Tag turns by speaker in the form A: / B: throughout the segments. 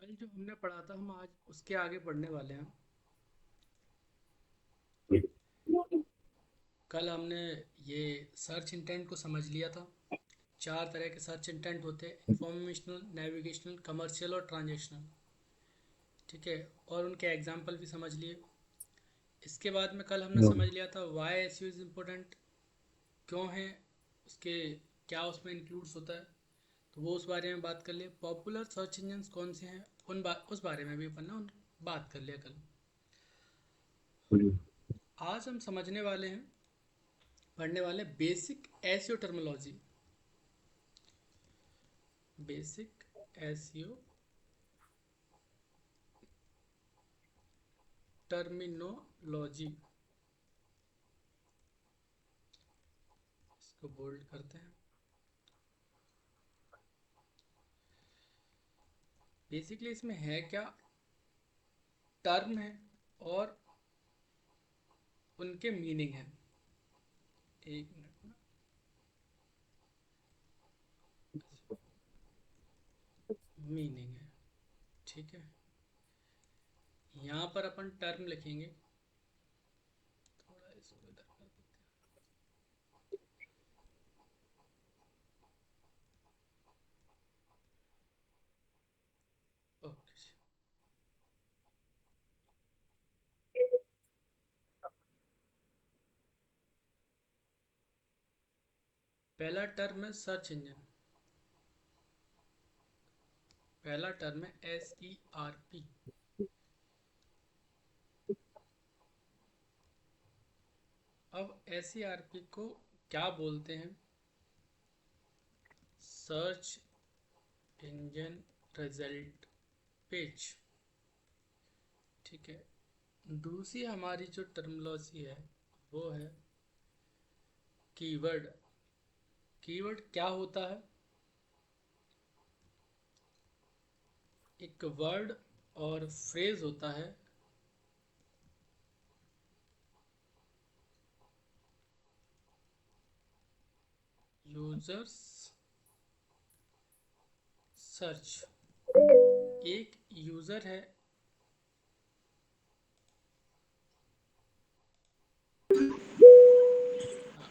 A: कल जो हमने पढ़ा था हम आज उसके आगे पढ़ने वाले हैं। कल हमने ये सर्च इंटेंट को समझ लिया था। चार तरह के सर्च इंटेंट होते हैं: इंफॉर्मेशनल, नेविगेशनल, कमर्शियल और ट्रांजेक्शनल। ठीक है, और उनके एग्जाम्पल भी समझ लिए। इसके बाद में कल हमने समझ लिया था why S U is important, क्यों है, उसके क्या उसमें इंक्लूड्स होता है। तो वो उस बारे में बात कर लिए। पॉपुलर सर्च इंजन कौन से हैं उस बारे में भी अपन ने बात कर लिया कल। आज हम समझने वाले हैं, पढ़ने वाले basic SEO terminology. Basic SEO terminology, इसको बोल्ड करते हैं। बेसिकली इसमें है क्या, टर्म है और उनके मीनिंग है। एक मिनट में, मीनिंग है। ठीक है, यहाँ पर अपन टर्म लिखेंगे। थोड़ा इसको इधर कर देते हैं। ओके, पहला टर्म है सर्च इंजन। पहला टर्म है SERP। अब SERP को क्या बोलते हैं? Search engine result page. ठीक है, दूसरी हमारी जो टर्मिनोलॉजी है वो है कीवर्ड। कीवर्ड क्या होता है? एक वर्ड और फ्रेज होता है यूजर्स सर्च। एक यूजर है, हाँ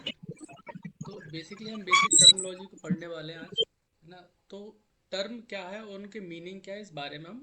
A: एक मिनट। तो बेसिकली हम बेसिक टर्मिनोलॉजी को पढ़ने वाले हैं आज, है ना। तो टर्म क्या है और उनके मीनिंग क्या है, इस बारे में हम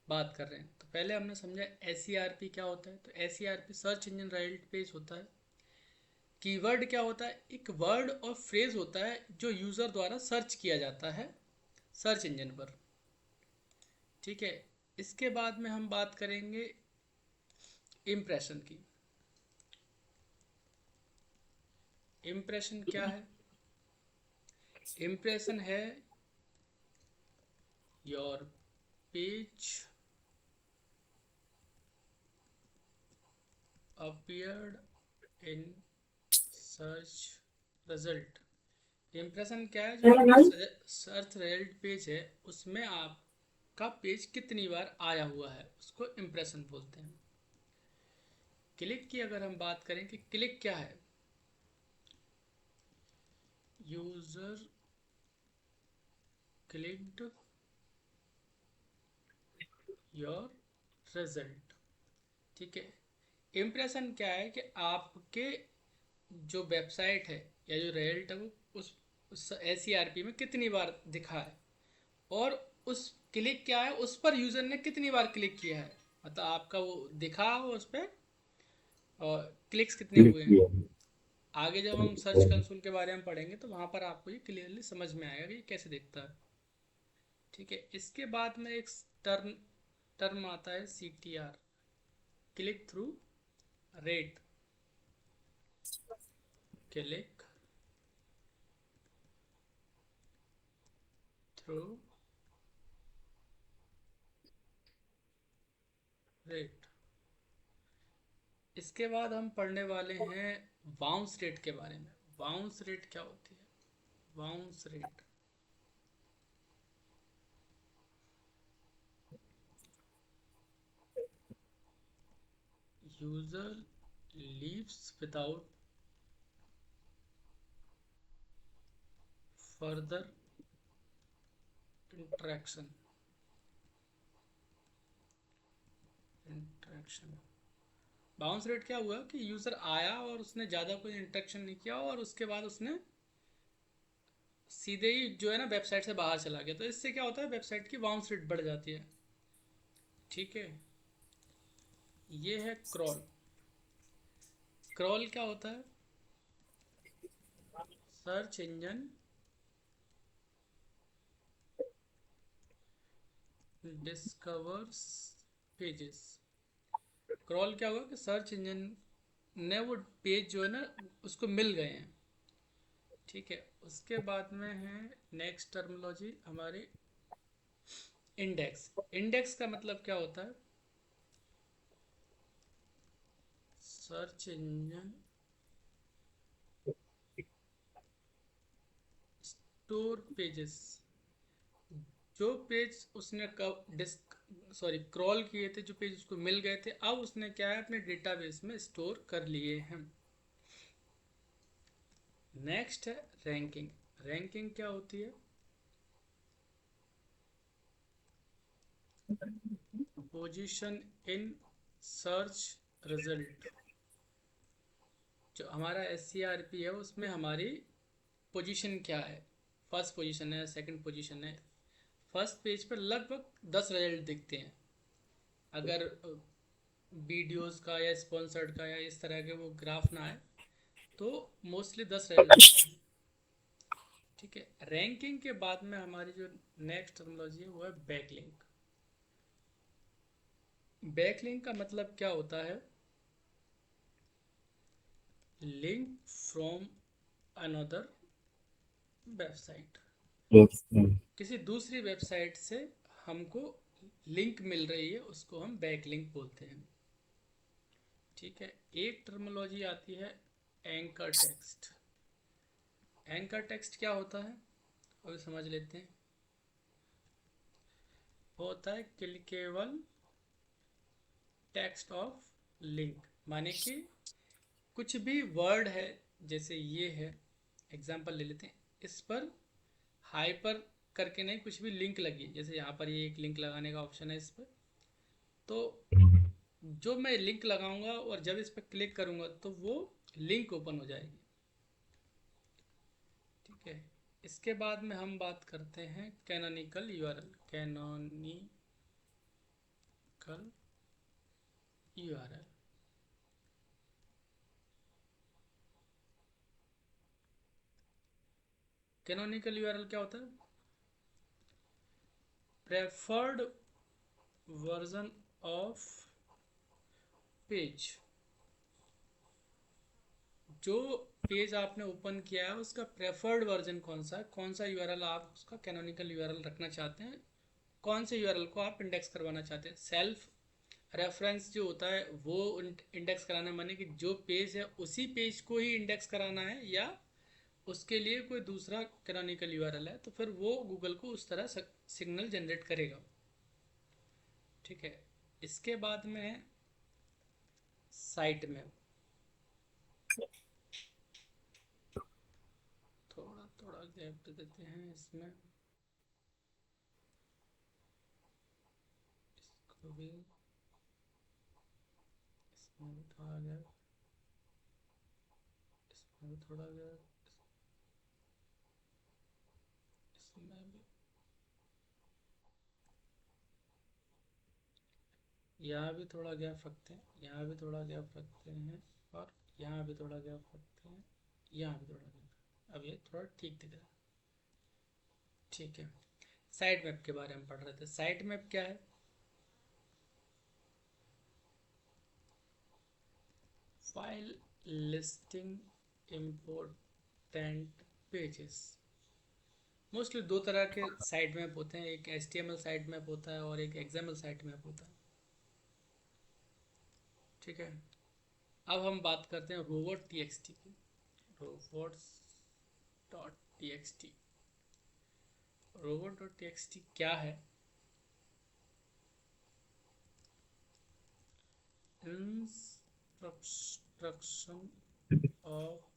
A: बात कर रहे हैं। तो पहले हमने समझा SERP क्या होता है। तो SERP search engine result page होता है। कीवर्ड क्या होता है? एक वर्ड और फ्रेज होता है जो यूज़र द्वारा सर्च किया जाता है सर्च इंजन पर। ठीक है, इसके बाद में हम बात करेंगे इम्प्रेशन की। इम्प्रेशन क्या है? इम्प्रेशन है your page appeared in search result. Impression क्या है? जो आपका सर्च रिजल्ट पेज है उसमें आपका पेज कितनी बार आया हुआ है, उसको इम्प्रेशन बोलते हैं। क्लिक की अगर हम बात करें कि क्लिक क्या है, यूजर क्लिक्ड योर रिजल्ट। ठीक है, इम्प्रेशन क्या है कि आपके जो वेबसाइट है या जो रिजल्ट है वो उस SERP में कितनी बार दिखा है, और उस क्लिक क्या है, उस पर यूज़र ने कितनी बार क्लिक किया है। मतलब आपका वो दिखा हो उस पर, और क्लिक्स कितने हुए हैं। आगे जब हम सर्च कंसोल के बारे में पढ़ेंगे तो वहाँ पर आपको ये क्लियरली समझ में आएगा कि ये कैसे दिखता है। ठीक है, इसके बाद में एक टर्म टर्म आता है CTR, click through rate. Click through rate. इसके बाद हम पढ़ने वाले हैं बाउंस रेट के बारे में। बाउंस रेट क्या होती है? Bounce rate, user leaves without further interaction. Interaction. Bounce rate क्या हुआ कि यूज़र आया और उसने ज़्यादा कोई इंटरेक्शन नहीं किया और उसके बाद उसने सीधे ही जो है ना वेबसाइट से बाहर चला गया, तो इससे क्या होता है, वेबसाइट की बाउंस रेट बढ़ जाती है। ठीक है, ये है क्रॉल। क्रॉल क्या होता है? Search engine discovers pages. Crawl क्या हुआ कि सर्च इंजन ने वो पेज जो है ना उसको मिल गए हैं। ठीक है, उसके बाद में है नेक्स्ट टर्मिनोलॉजी हमारी इंडेक्स। इंडेक्स का मतलब क्या होता है? Search engine store pages. जो पेज उसने कब डिस्क सॉरी क्रॉल किए थे, जो पेज उसको मिल गए थे, अब उसने क्या है अपने डेटाबेस में स्टोर कर लिए हैं। नेक्स्ट है रैंकिंग। रैंकिंग क्या होती है? Position in search result. जो हमारा एस सी आर पी है उसमें हमारी पोजीशन क्या है, फर्स्ट पोजीशन है, सेकंड पोजीशन है। फर्स्ट पेज पर लगभग 10 रिजल्ट दिखते हैं। अगर वीडियोस का या स्पॉन्सर्ड का या इस तरह के वो ग्राफ ना आए तो मोस्टली 10 रिजल्ट दिखते हैं। ठीक है, रैंकिंग के बाद में हमारी जो नेक्स्ट टर्मिनोलॉजी है वो है बैकलिंक। बैकलिंक का मतलब क्या होता है? Link from another website.
B: Yes.
A: किसी दूसरी वेबसाइट से हमको लिंक मिल रही है, उसको हम बैकलिंक बोलते हैं। ठीक है, एक टर्मिनोलॉजी आती है एंकर टेक्स्ट। एंकर टेक्स्ट क्या होता है अभी समझ लेते हैं। वो होता है क्लिकेबल टेक्स्ट ऑफ लिंक, माने कि कुछ भी वर्ड है, जैसे ये है, एग्जांपल ले लेते हैं, इस पर हाइपर करके नहीं, कुछ भी लिंक लगी है, जैसे यहाँ पर ये एक लिंक लगाने का ऑप्शन है इस पर, तो जो मैं लिंक लगाऊंगा और जब इस पर क्लिक करूंगा तो वो लिंक ओपन हो जाएगी। ठीक है, इसके बाद में हम बात करते हैं canonical URL. Canonical URL. Canonical URL क्या होता है? Preferred version of page. जो पेज आपने ओपन किया है उसका प्रेफर्ड वर्जन कौन सा है, कौन सा यूआरएल आप उसका कैनोनिकल यूआरएल रखना चाहते हैं, कौन से यूआरएल को आप इंडेक्स करवाना चाहते हैं। सेल्फ रेफरेंस जो होता है वो इंडेक्स कराना, माने कि जो पेज है उसी पेज को ही इंडेक्स कराना है, या उसके लिए कोई दूसरा कैनोनिकल यूआरएल है, तो फिर वो गूगल को उस तरह सिग्नल जनरेट करेगा। ठीक है, इसके बाद में साइट में थोड़ा थोड़ा गैप दे देते हैं इसमें, इसको भी, इसमें भी थोड़ा गैप, इसमें भी थोड़ा गैप, इसमें भी, यहाँ भी थोड़ा गैप रखते हैं, यहाँ भी थोड़ा गैप रखते हैं, और यहाँ भी थोड़ा गैप रखते हैं, यहाँ भी थोड़ा गैप। अब ये थोड़ा ठीक दिख रहा है। ठीक है, साइट मैप के बारे में पढ़ रहे थे। साइट मैप क्या है? File listing important pages. Mostly दो तरह के साइट मैप होते हैं, एक HTML साइट मैप होता है और एक XML साइट मैप होता है। ठीक है, अब हम बात करते हैं रोबोट TXT की। Robots dot T x T. Robot dot T x T क्या है? Instruction of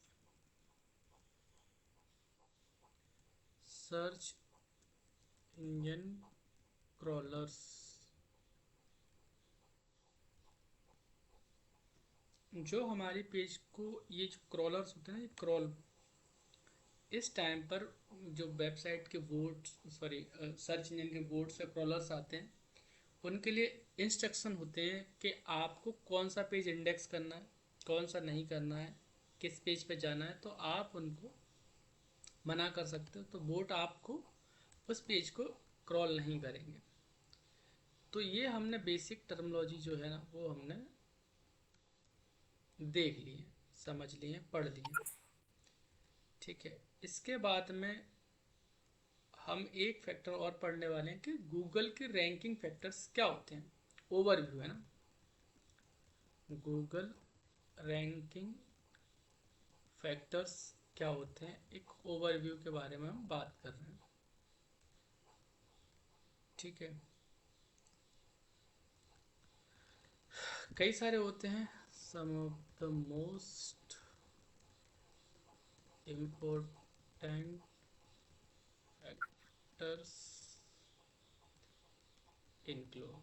A: search engine crawlers. जो हमारी पेज को ये जो क्रॉलर्स होते हैं ना, ये क्रॉल इस टाइम पर जो वेबसाइट के बोर्ड्स, सॉरी सर्च इंजन के बोर्ड्स या क्रॉलर्स आते हैं, उनके लिए इंस्ट्रक्शन होते हैं कि आपको कौन सा पेज इंडेक्स करना है, कौन सा नहीं करना है, किस पेज पे जाना है। तो आप उनको मना कर सकते हो, तो बोट आपको उस पेज को क्रॉल नहीं करेंगे। तो ये हमने बेसिक टर्मिनोलॉजी जो है ना, वो हमने देख लिए, समझ लिए, पढ़ लिए। ठीक है, इसके बाद में हम एक फैक्टर और पढ़ने वाले हैं कि गूगल के रैंकिंग फैक्टर्स क्या होते हैं। ओवरव्यू है ना, गूगल रैंकिंग फैक्टर्स क्या होते हैं, एक ओवरव्यू के बारे में हम बात कर रहे हैं। ठीक है, कई सारे होते हैं। Some of the most important factors include,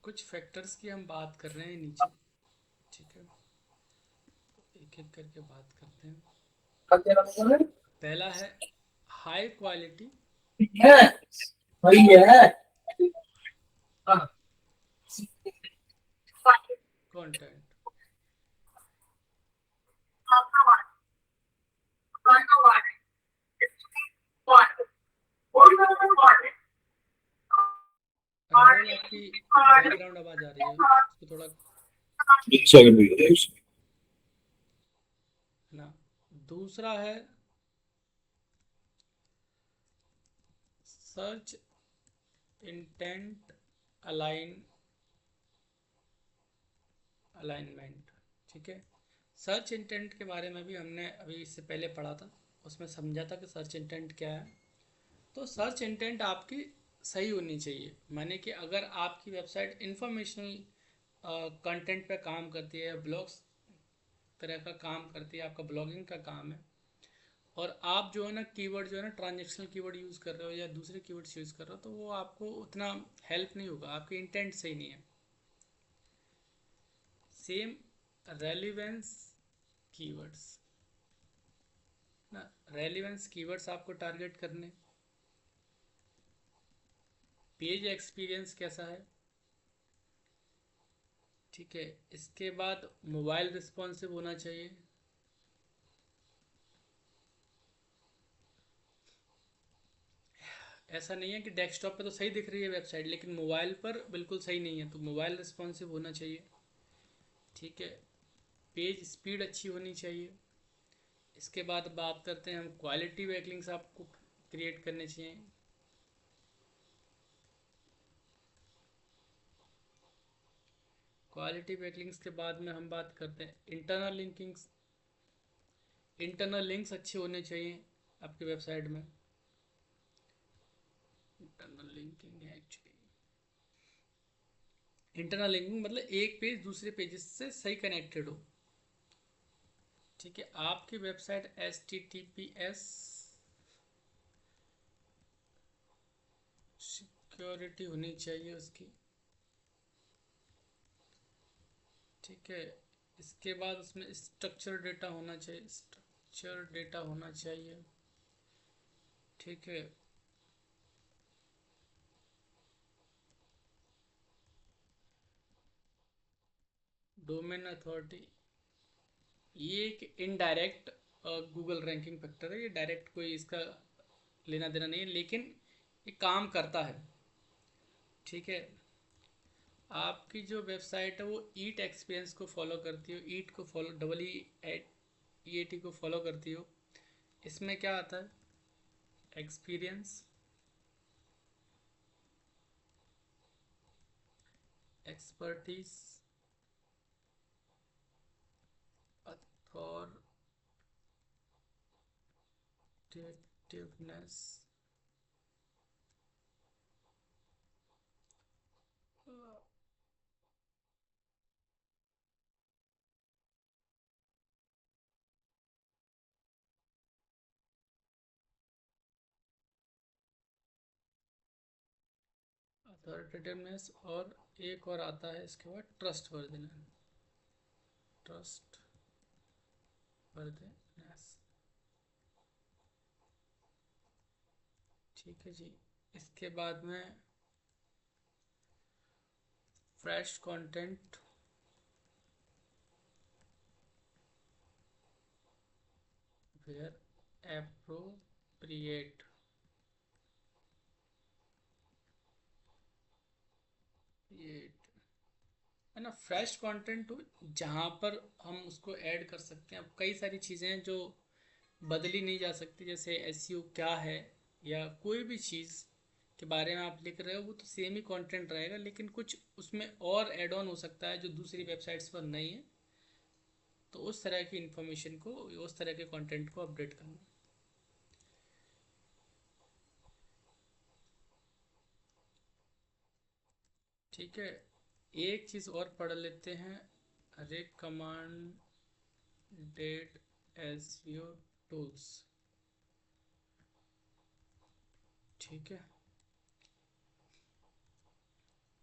A: कुछ फैक्टर्स की हम बात कर रहे हैं नीचे। ठीक है, एक एक करके बात करते हैं। पहला है हाई क्वालिटी कंटेंट। राहुल, आपकी बैकग्राउंड आवाज आ रही है, उसको थोड़ा
B: एक सेकंड भैया, एक सेकंड।
A: ना। दूसरा है सर्च इंटेंट अलाइन अलाइनमेंट। ठीक है, सर्च इंटेंट के बारे में भी हमने अभी इससे पहले पढ़ा था, उसमें समझा था कि सर्च इंटेंट क्या है। तो सर्च इंटेंट आपकी सही होनी चाहिए, माने कि अगर आपकी वेबसाइट इंफॉर्मेशनल कंटेंट पे काम करती है, ब्लॉग्स तरह का काम करती है, आपका ब्लॉगिंग का काम है, और आप जो है ना कीवर्ड जो है ना ट्रांजेक्शनल कीवर्ड यूज़ कर रहे हो या दूसरे कीवर्ड्स यूज़ कर रहे हो, तो वो आपको उतना हेल्प नहीं होगा, आपकी इंटेंट सही नहीं है। सेम रेलिवेंस कीवर्ड्स ना, रेलिवेंस कीवर्ड्स आपको टारगेट करने। पेज एक्सपीरियंस कैसा है। ठीक है, इसके बाद मोबाइल रिस्पॉन्सिव होना चाहिए। ऐसा नहीं है कि डेस्कटॉप पे तो सही दिख रही है वेबसाइट लेकिन मोबाइल पर बिल्कुल सही नहीं है, तो मोबाइल रिस्पॉन्सिव होना चाहिए। ठीक है, पेज स्पीड अच्छी होनी चाहिए। इसके बाद बात करते हैं हम क्वालिटी बैकलिंक्स आपको क्रिएट करने चाहिए। क्वालिटी बैकलिंक्स के बाद में हम बात करते हैं इंटरनल लिंकिंग्स। इंटरनल लिंक्स अच्छे होने चाहिए आपकी वेबसाइट में। इंटरनल लिंकिंग है एक्चुअली, इंटरनल लिंकिंग मतलब एक पेज दूसरे पेज से सही कनेक्टेड हो। ठीक है, आपकी वेबसाइट HTTPS सिक्योरिटी होनी चाहिए उसकी। ठीक है, इसके बाद उसमें स्ट्रक्चर डेटा होना चाहिए, स्ट्रक्चर डेटा होना चाहिए। ठीक है, डोमेन अथॉरिटी, ये एक इनडायरेक्ट गूगल रैंकिंग फैक्टर है, ये डायरेक्ट कोई इसका लेना देना नहीं है, लेकिन ये काम करता है। ठीक है, आपकी जो वेबसाइट है वो ईट एक्सपीरियंस को फॉलो करती हो, ईट को फॉलो, EAT को फॉलो करती हो। इसमें क्या आता है, एक्सपीरियंस, एक्सपर्टीज, अथॉरिटेटिवनेस, अथॉरिटेटिवनेस, और एक और आता है इसके बाद ट्रस्ट वर्दिनेस। ट्रस्ट वर्दिनेस, ठीक है जी। इसके बाद में फ्रेश कंटेंट, वेयर एप्रोप्रिएट, है ना। फ्रेश कंटेंट जहाँ पर हम उसको ऐड कर सकते हैं। अब कई सारी चीज़ें हैं जो बदली नहीं जा सकती, जैसे एसईओ क्या है या कोई भी चीज़ के बारे में आप लिख रहे हो, वो तो सेम ही कंटेंट रहेगा, लेकिन कुछ उसमें और ऐड ऑन हो सकता है जो दूसरी वेबसाइट्स पर नहीं है। तो उस तरह की इंफॉर्मेशन को, उस तरह के कंटेंट को अपडेट करना। ठीक है, एक चीज़ और पढ़ लेते हैं, रिकमांडेड एसईओ टूल्स। ठीक है,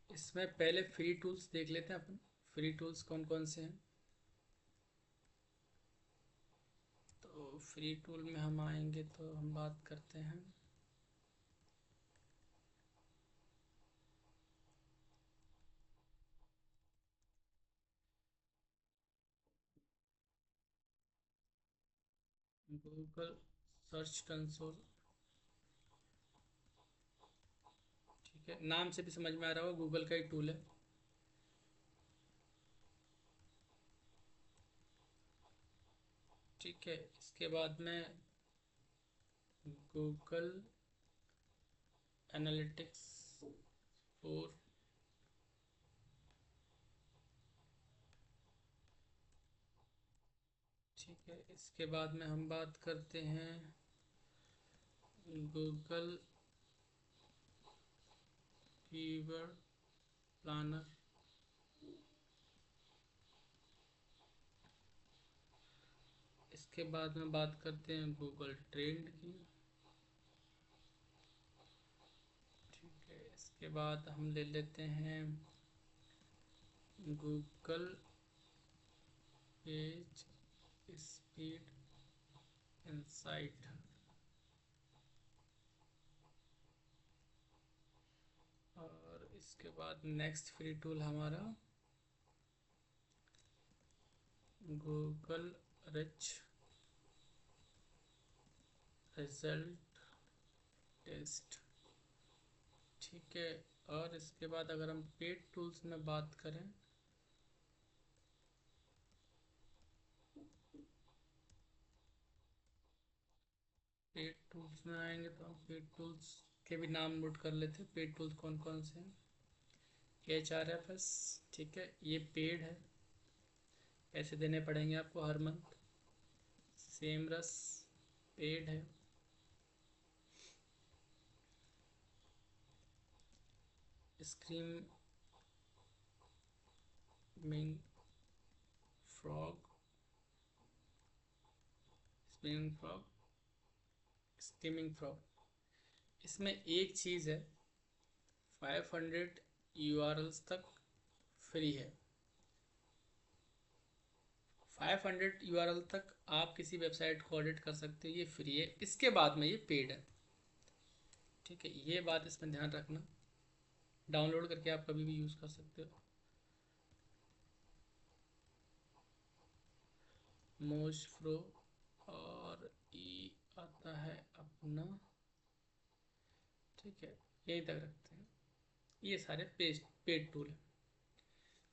A: इसमें पहले फ्री टूल्स देख लेते हैं अपन। फ्री टूल्स कौन कौन से हैं। तो फ्री टूल में हम आएंगे तो हम बात करते हैं गूगल सर्च कंसोल। ठीक है, नाम से भी समझ में आ रहा होगा गूगल का ही टूल है। ठीक है, इसके बाद में गूगल एनालिटिक्स 4। ठीक है, इसके बाद में हम बात करते हैं गूगल कीवर्ड प्लानर। इसके बाद में बात करते हैं गूगल ट्रेंड की। ठीक है, इसके बाद हम ले लेते हैं गूगल पेज स्पीड इंसाइट। और इसके बाद नेक्स्ट फ्री टूल हमारा गूगल रिच रिजल्ट टेस्ट। ठीक है, और इसके बाद अगर हम पेड टूल्स में बात करें, पेड टूल्स में आएंगे तो हम पेड टूल्स के भी नाम नोट कर लेते हैं। पेड टूल्स कौन कौन से हैं। HRFS, ठीक है, ये पेड है, पैसे देने पड़ेंगे आपको हर मंथ। सेमरस पेड है। Screaming Frog, screaming frog, Screaming Frog. इसमें एक चीज़ है, 500 URLs तक फ्री है। 500 URL तक आप किसी वेबसाइट को ऑडिट कर सकते हो, ये फ्री है। इसके बाद में ये पेड है। ठीक है, ये बात इसमें ध्यान रखना। डाउनलोड करके आप कभी भी यूज़ कर सकते हो। मोज प्रो, और ई आता है अपना। ठीक है, यहीं तक रखते हैं। ये सारे पेड टूल हैं।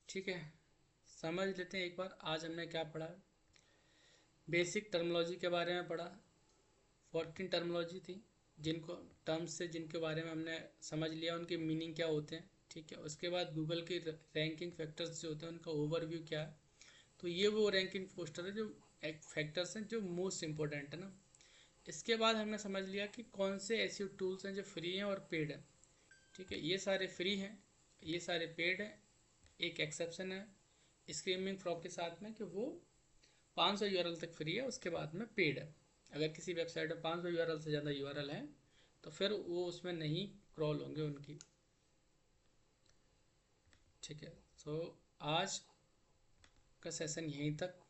A: ठीक है, समझ लेते हैं एक बार आज हमने क्या पढ़ा है। बेसिक टर्मोलॉजी के बारे में पढ़ा। 14 टर्मोलॉजी थी, जिनको टर्म्स से जिनके बारे में हमने समझ लिया उनके मीनिंग क्या होते हैं। ठीक है, उसके बाद गूगल के रैंकिंग फैक्टर्स जो होते हैं उनका ओवरव्यू क्या है। तो ये वो रैंकिंग पोस्टर है जो एक फैक्टर्स हैं जो मोस्ट इंपॉर्टेंट है ना। इसके बाद हमने समझ लिया कि कौन से ऐसे टूल्स हैं जो फ्री हैं और पेड हैं। ठीक है, ये सारे फ्री हैं, ये सारे पेड हैं। एक एक्सेप्शन है स्क्रीमिंग फ्रॉग के साथ में कि वो 500 यूआरएल तक फ्री है, उसके बाद में पेड है। अगर किसी वेबसाइट में 500 यूआरएल से ज़्यादा यूआरएल है तो फिर वो उसमें नहीं क्रॉल होंगे उनकी। ठीक है। तो आज का सेशन यहीं तक।